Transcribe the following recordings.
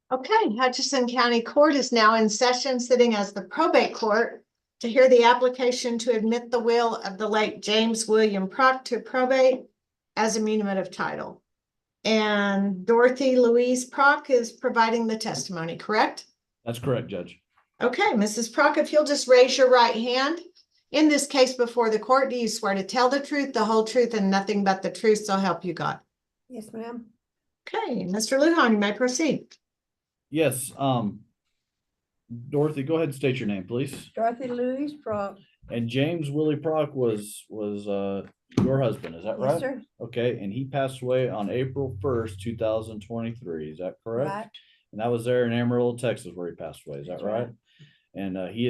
Okay, Hutchinson County Court is now in session, sitting as the probate court to hear the application to admit the will of the late James William Prock to probate as a muniment of title. And Dorothy Louise Prock is providing the testimony, correct? That's correct, Judge. Okay, Mrs. Prock, if you'll just raise your right hand. In this case before the court, do you swear to tell the truth, the whole truth, and nothing but the truth, so help you God? Yes, ma'am. Okay, Mr. Lujan, you may proceed. Yes. Dorothy, go ahead and state your name, please. Dorothy Louise Prock. And James Willie Prock was your husband, is that right? Yes, sir. Okay, and he passed away on April 1st, 2023. Is that correct? Right. And that was there in Amarillo, Texas, where he passed away. Is that That's right? right. And he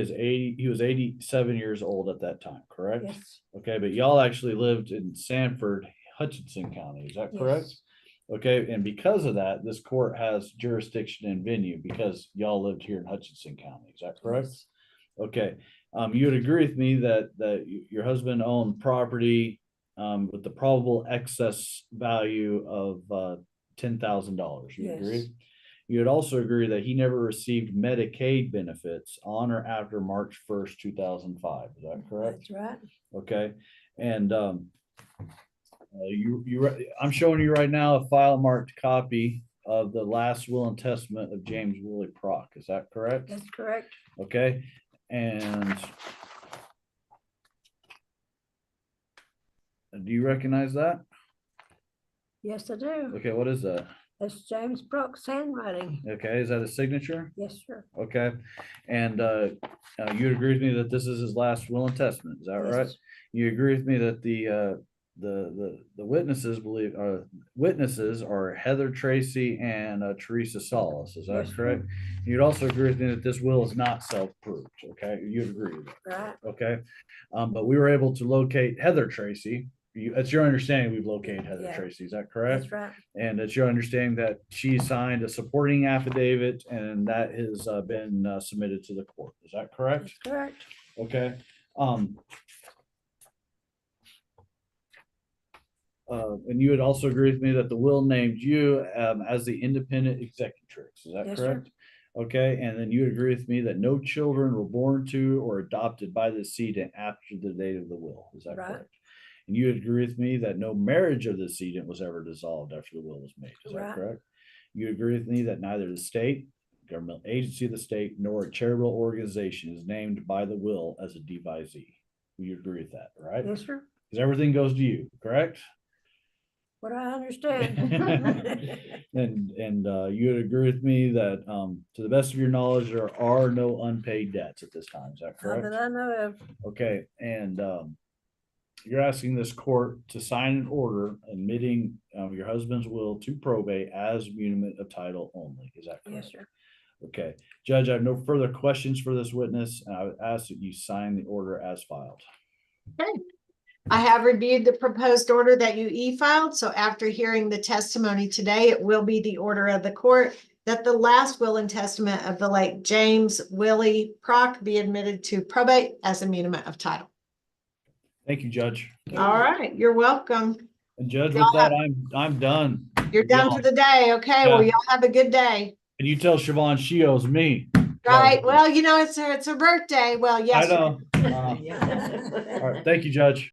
was 87 years old at that time, correct? Yes. Okay, but y'all actually lived in Sanford, Hutchinson County. Is that correct? Yes. Okay, and because of that, this court has jurisdiction and venue because y'all lived here in Hutchinson County. Is that correct? Yes. Okay, you would agree with me that your husband owned property with the probable excess value of $10,000. You Yes. agree? You would also agree that he never received Medicaid benefits on or after March 1st, 2005. Is that correct? That's right. Okay, and I'm showing you right now a file marked copy of the last will and testament of James Willie Prock. Is that correct? That's correct. Okay, and do you recognize that? Yes, I do. Okay, what is that? That's James Prock's handwriting. Okay, is that a signature? Yes, sir. Okay, and you'd agree with me that this is his last will and testament. Is that Yes. right? You agree with me that the witnesses are Heather Tracy and Teresa Solis. Is that Yes, correct? You'd also agree with me that this will is not self-proved. Okay, you'd agree with that. Right. Okay, but we were able to locate Heather Tracy. It's your understanding we've located Heather Yeah. Tracy. Is that correct? That's right. And it's your understanding that she signed a supporting affidavit and that has been submitted to the court. Is that correct? That's correct. Okay. And you would also agree with me that the will named you as the independent executrix. Is that Yes, sir. correct? Okay, and then you would agree with me that no children were born to or adopted by the decedent after the date of the will. Is that Right. correct? And you would agree with me that no marriage of the decedent was ever dissolved after the will was made. Is that Right. correct? You agree with me that neither the state, government agency of the state, nor a charitable organization is named by the will as a devisee. You agree with that, right? Yes, sir. Because everything goes to you, correct? What I understand. And you would agree with me that to the best of your knowledge, there are no unpaid debts at this time. Is that Not correct? that I know of. Okay, and you're asking this court to sign an order admitting your husband's will to probate as muniment of title only. Is that correct? Yes, sir. Okay, Judge, I have no further questions for this witness, and I would ask that you sign the order as filed. Okay. I have reviewed the proposed order that you e-filed, so after hearing the testimony today, it will be the order of the court that the last will and testament of the late James Willie Prock be admitted to probate as a muniment of title. Thank you, Judge. All right, you're welcome. And Judge, Y'all with that, I'm done. You're done for the day. Okay, well, Yeah. y'all have a good day. And you tell Siobhan she owes me. Right, well, you know, it's her birthday. Well, I yes. know. All right, thank you, Judge.